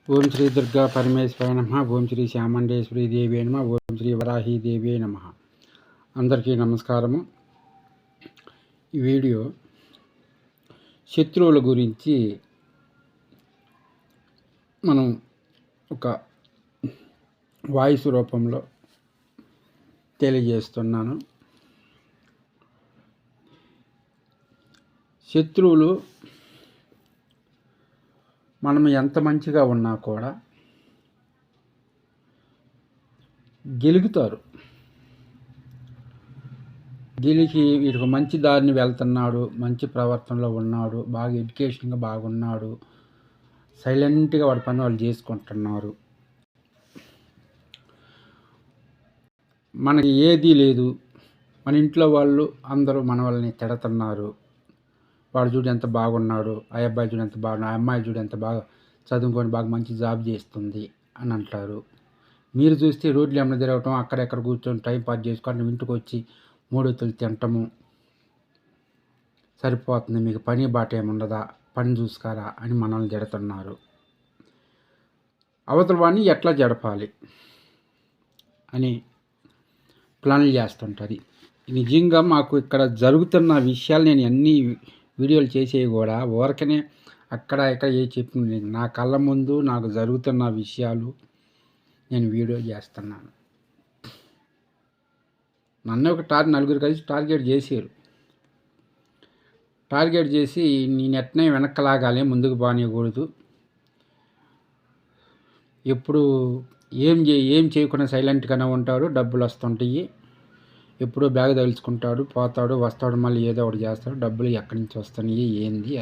ఓం శ్రీ దుర్గా పరమేశ్వరాయ నమః. ఓం శ్రీ శ్యామండేశ్వరి దేవి నమః. ఓం శ్రీ వరాహి దేవి నమః. అందరికీ నమస్కారము. ఈ వీడియో శత్రువుల గురించి మనం ఒక వాయిస్ రూపంలో తెలియజేస్తున్నాను. శత్రువులు మనం ఎంత మంచిగా ఉన్నా కూడా గెలుగుతారు. గెలిచి వీడికి మంచి దారిని వెళ్తున్నాడు, మంచి ప్రవర్తనలో ఉన్నాడు, బాగా ఎడ్యుకేషన్గా బాగున్నాడు, సైలెంట్గా వాడి పని వాళ్ళు చేసుకుంటున్నారు, మనకి ఏదీ లేదు, మన ఇంట్లో వాళ్ళు అందరూ మన వాళ్ళని తిడుతున్నారు, వాడు చూడు ఎంత బాగున్నాడు, ఆ అబ్బాయి చూడు ఎంత బాగున్నాడు, ఆ అమ్మాయి చూడు ఎంత బాగా చదువుకొని బాగా మంచి జాబ్ చేస్తుంది అని అంటారు. మీరు చూస్తే రోడ్లు ఏమైనా తిరగటం, అక్కడెక్కడ కూర్చొని టైం పాస్ చేసుకొని ఇంటికి వచ్చి మూడొత్తులు తినటము సరిపోతుంది, మీకు పని బాట ఏముండదా, పని చూసుకారా అని మనల్ని జడుతున్నారు. అవతల వాడిని ఎట్లా జడపాలి అని ప్లాన్లు చేస్తుంటుంది. నిజంగా మాకు ఇక్కడ జరుగుతున్న విషయాలు నేను అన్ని వీడియోలు చేసేవి కూడా ఊరకనే అక్కడ ఇక్కడ ఏ చెప్పింది నా కళ్ళ ముందు నాకు జరుగుతున్న విషయాలు నేను వీడియో చేస్తున్నాను. నన్ను ఒక నలుగురు కలిసి టార్గెట్ చేశారు. టార్గెట్ చేసి నేను ఎట్నే వెనక్కలాగాలి, ముందుకు బానియకూడదు, ఎప్పుడు ఏం చేయకుండా సైలెంట్గానే ఉంటాడు, డబ్బులు వస్తుంటాయి, ఎప్పుడో బ్యాగ్ తగులుచుకుంటాడు, పోతాడు, వస్తాడు, మళ్ళీ ఏదో ఒకటి చేస్తాడు, డబ్బులు ఎక్కడి నుంచి వస్తున్నాయి ఏంది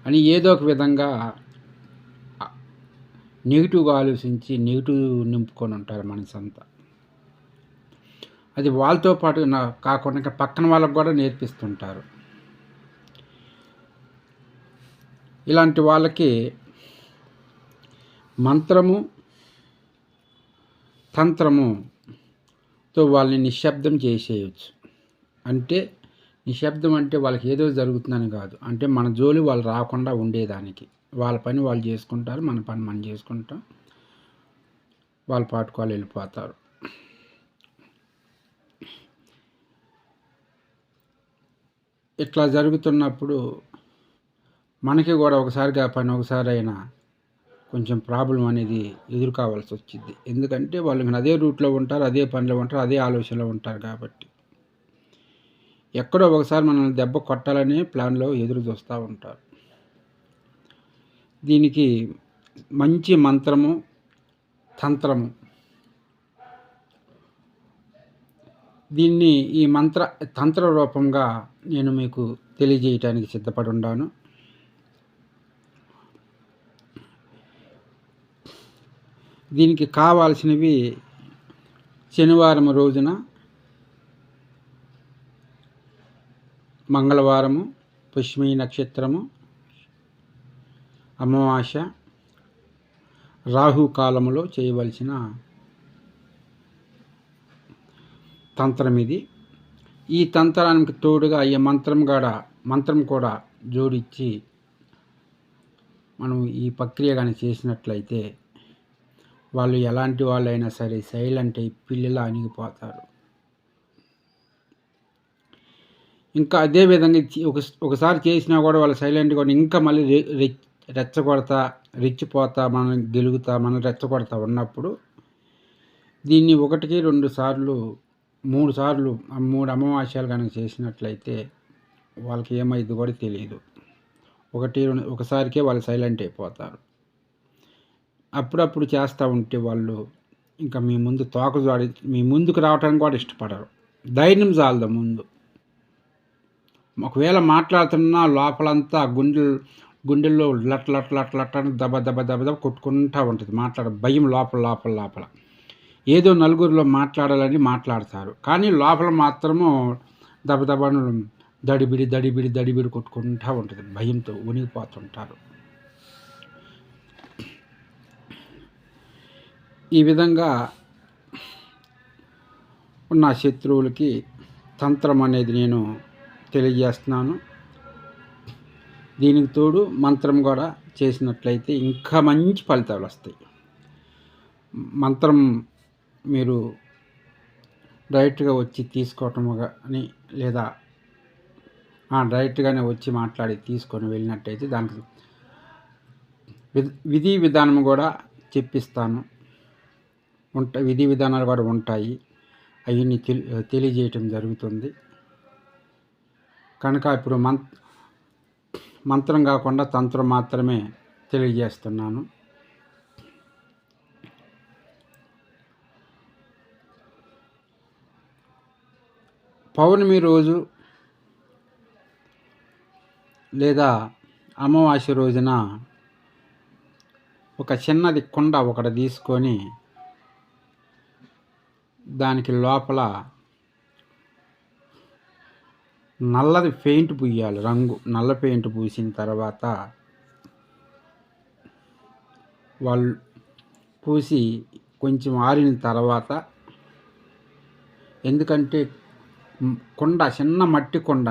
అని ఏదో ఒక విధంగా నెగిటివ్గా ఆలోచించి నెగిటివ్ నింపుకొని ఉంటారు మనసు అంతా. అది వాళ్ళతో పాటు కాకుండా ఇంకా పక్కన వాళ్ళకు కూడా నేర్పిస్తుంటారు. ఇలాంటి వాళ్ళకి మంత్రము తంత్రముతో వాళ్ళని నిశ్శబ్దం చేసేయచ్చు. అంటే నిశ్శబ్దం అంటే వాళ్ళకి ఏదో జరుగుతుందని కాదు, అంటే మన జోలి వాళ్ళు రాకుండా ఉండేదానికి. వాళ్ళ పని వాళ్ళు చేసుకుంటారు, మన పని మనం చేసుకుంటాం, వాళ్ళ పాటుకు వాళ్ళు వెళ్ళిపోతారు. ఇట్లా జరుగుతున్నప్పుడు మనకి కూడా ఒకసారి అయినా కొంచెం ప్రాబ్లం అనేది ఎదుర్కోవాల్సి వచ్చింది. ఎందుకంటే వాళ్ళు అదే రూట్లో ఉంటారు, అదే పనిలో ఉంటారు, అదే ఆలోచనలో ఉంటారు. కాబట్టి ఎక్కడో ఒకసారి మనల్ని దెబ్బ కొట్టాలనే ప్లాన్లో ఎదురు చూస్తూ ఉంటారు. దీనికి మంచి మంత్రము తంత్రము, దీన్ని ఈ తంత్ర రూపంగా నేను మీకు తెలియజేయటానికి సిద్ధపడి ఉన్నాను. దీనికి కావాల్సినవి శనివారం రోజున, మంగళవారము, పుష్యమి నక్షత్రము, అమావాస్య, రాహుకాలములో చేయవలసిన తంత్రం ఇది. ఈ తంత్రానికి తోడుగా ఈ మంత్రం కూడా జోడించి మనం ఈ ప్రక్రియ కానీ చేసినట్లయితే వాళ్ళు ఎలాంటి వాళ్ళైనా సరే సైలెంట్ అయి పిల్లలా అణిగిపోతారు. ఇంకా అదేవిధంగా ఒకసారి చేసినా కూడా వాళ్ళు సైలెంట్గా ఇంకా మళ్ళీ రెచ్చిపోతా మనం గెలుగుతా మనం రెచ్చగొడతా ఉన్నప్పుడు దీన్ని 1, 2 సార్లు 3 సార్లు 3 అమావాస్యలు కనుక చేసినట్లయితే వాళ్ళకి ఏమైంది కూడా తెలియదు. ఒకసారికే వాళ్ళు సైలెంట్ అయిపోతారు. అప్పుడప్పుడు చేస్తూ ఉంటే వాళ్ళు ఇంకా మీ ముందు మీ ముందుకు రావడానికి కూడా ఇష్టపడరు. ధైర్యం చాలదు ముందు. ఒకవేళ మాట్లాడుతున్నా లోపలంతా గుండెల్లో లట్ అని దెబ్బ కొట్టుకుంటూ ఉంటుంది. భయం లోపల ఏదో నలుగురిలో మాట్లాడాలని మాట్లాడతారు, కానీ లోపల మాత్రము దెబ్బను దడిబిడి కొట్టుకుంటూ ఉంటుంది. భయంతో వణిగిపోతుంటారు. ఈ విధంగా ఉన్న శత్రువులకి తంత్రం అనేది నేను తెలియజేస్తున్నాను. దీనికి తోడు మంత్రం కూడా చేసినట్లయితే ఇంకా మంచి ఫలితాలు వస్తాయి. మంత్రం మీరు డైరెక్ట్గా వచ్చి తీసుకోవటం కానీ లేదా డైరెక్ట్గానే వచ్చి మాట్లాడి తీసుకొని వెళ్ళినట్టయితే దానికి విధి విధానం కూడా చెప్పిస్తాను. విధి విధానాలు కూడా ఉంటాయి. అవన్నీ తెలియజేయటం జరుగుతుంది. కనుక ఇప్పుడు మంత్రం కాకుండా తంత్రం మాత్రమే తెలియజేస్తున్నాను. పౌర్ణమి రోజు లేదా అమావాస్య రోజున ఒక చిన్నది కుండ ఒకటి తీసుకొని దానికి లోపల నల్లది పెయింట్ పూయాలి. నల్ల పెయింట్ పూసిన తర్వాత వాళ్ళు పూసి కొంచెం ఆరిన తర్వాత, ఎందుకంటే కుండ చిన్న మట్టి కుండ,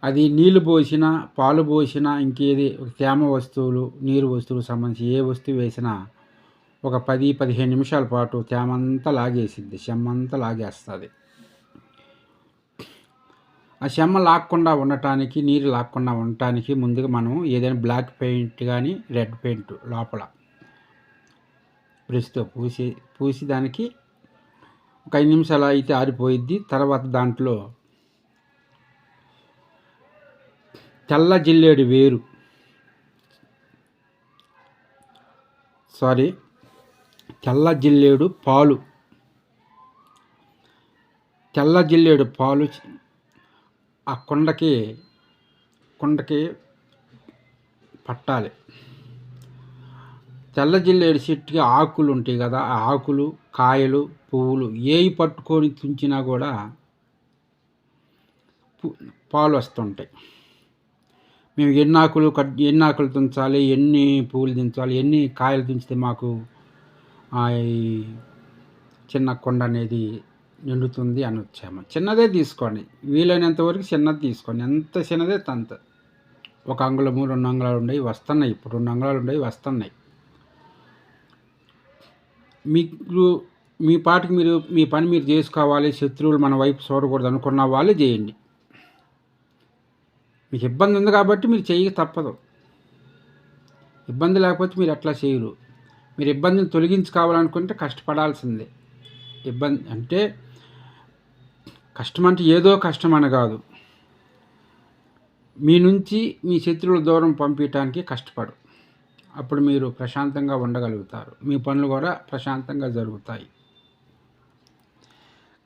అది నీళ్ళు పోసినా పాలు పోసినా ఇంకేది తేమ వస్తువులు నీరు వస్తువులు సంబంధించి ఏ వస్తువు వేసినా ఒక 10-15 నిమిషాల పాటు తేమంతా లాగేసిద్ది, చెమ్మంతా లాగేస్తుంది. ఆ చెమ్మ లాక్కుండా ఉండటానికి, నీరు లాక్కుండా ఉండటానికి ముందుగా మనం ఏదైనా బ్లాక్ పెయింట్ కానీ రెడ్ పెయింట్ లోపల బ్రష్తో పూసి దానికి ఒక 5 నిమిషాలు అయితే ఆరిపోయిద్ది. తర్వాత దాంట్లో తెల్ల జిల్లేడు పాలు ఆ కుండకి పట్టాలి. తెల్ల జిల్లేడు చెట్టుకి ఆకులు ఉంటాయి కదా, ఆ ఆకులు, కాయలు, పువ్వులు ఏవి పట్టుకొని తుంచినా కూడా పాలు వస్తుంటాయి. మేము ఎన్ని ఆకులు తుంచాలి, ఎన్ని పువ్వులు తుంచాలి, ఎన్ని కాయలు తుంచితే మాకు చిన్న కొండ అనేది నిండుతుంది అని వచ్చాము. చిన్నదే తీసుకోండి, వీలైనంత వరకు చిన్నది తీసుకోండి. ఎంత చిన్నదే అంత. 1 అంగుళము 2 అంగుళాలు ఉండేవి వస్తున్నాయి, ఇప్పుడు 2 అంగుళాలు ఉండేవి వస్తున్నాయి. మీకు మీ పాటికి మీ పని మీరు చేసుకోవాలి, శత్రువులు మన వైపు చూడకూడదు అనుకున్న వాళ్ళు చేయండి. మీకు ఇబ్బంది ఉంది కాబట్టి మీరు చేయక తప్పదు. ఇబ్బంది లేకపోతే మీరు ఎట్లా చేయరు. మీరు ఇబ్బందిని తొలగించుకోవాలనుకుంటే కష్టపడాల్సిందే. ఇబ్బంది అంటే కష్టం అంటే ఏదో కష్టం అని కాదు, మీ నుంచి మీ శత్రువుల దూరం పంపించడానికి కష్టపడు. అప్పుడు మీరు ప్రశాంతంగా ఉండగలుగుతారు, మీ పనులు కూడా ప్రశాంతంగా జరుగుతాయి.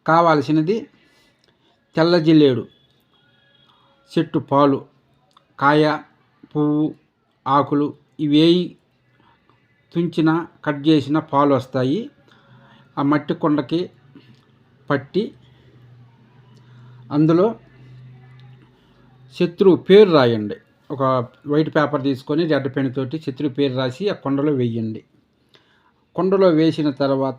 కావాల్సినది తెల్ల జిల్లేడు చెట్టు పాలు, కాయ, పువ్వు, ఆకులు ఇవేయి తుంచిన కట్ చేసిన పాలు వస్తాయి. ఆ మట్టి కుండకి పట్టి అందులో శత్రువు పేరు రాయండి. ఒక వైట్ పేపర్ తీసుకొని రెడ్ పెన్ తోటి శత్రువు పేరు రాసి ఆ కుండలో వేయండి. కుండలో వేసిన తర్వాత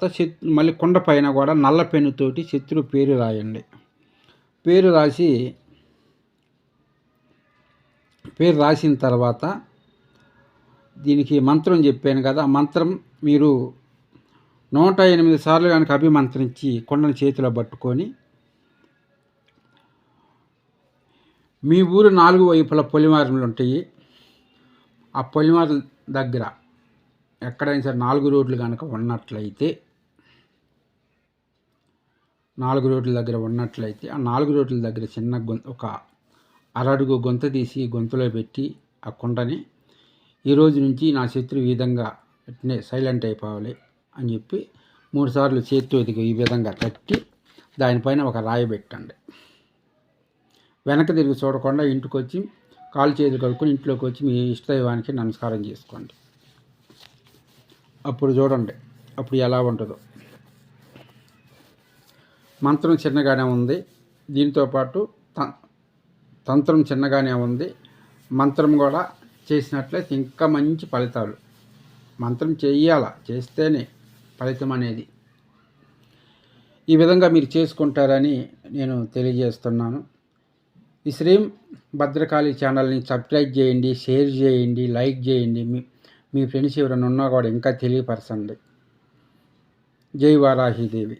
మళ్ళీ కుండ పైన కూడా నల్ల పెన్నుతోటి శత్రువు పేరు రాయండి. పేరు రాసిన తర్వాత దీనికి మంత్రం చెప్పాను కదా, ఆ మంత్రం మీరు 108 సార్లు కనుక అభిమంత్రించి కొండను చేతిలో పట్టుకొని మీ ఊరు 4 వైపుల పొలిమారులు ఉంటాయి. ఆ పొలిమారుల దగ్గర ఎక్కడైనా సరే 4 రోడ్లు కనుక ఉన్నట్లయితే ఆ 4 రోడ్ల దగ్గర చిన్న ఒక అరడుగు గొంత తీసి గొంతులో పెట్టి ఆ కుండని ఈరోజు నుంచి నా శత్రువు ఈ విధంగా వెంటనే సైలెంట్ అయిపోవాలి అని చెప్పి 3 సార్లు చేతితో ఈ విధంగా కట్టి దానిపైన ఒక రాయి పెట్టండి. వెనక తిరిగి చూడకుండా ఇంటికి వచ్చి కాలు చేతులు కడుక్కొని ఇంట్లోకి వచ్చి మీ ఇష్టదైవానికి నమస్కారం చేసుకోండి. అప్పుడు చూడండి అప్పుడు ఎలా ఉంటుందో. మంత్రం చిన్నగానే ఉంది, దీంతోపాటు తంత్రం చిన్నగానే ఉంది. మంత్రం కూడా చేసినట్లయితే ఇంకా మంచి ఫలితాలు. మంత్రం చేస్తేనే ఫలితం అనేది. ఈ విధంగా మీరు చేసుకుంటారని నేను తెలియజేస్తున్నాను. ఈ శ్రీ భద్రకాళి ఛానల్ని సబ్స్క్రైబ్ చేయండి, షేర్ చేయండి, లైక్ చేయండి. మీ ఫ్రెండ్స్ ఎవరైనా ఉన్నా కూడా ఇంకా తెలియపరచండి. జై వారాహిదేవి.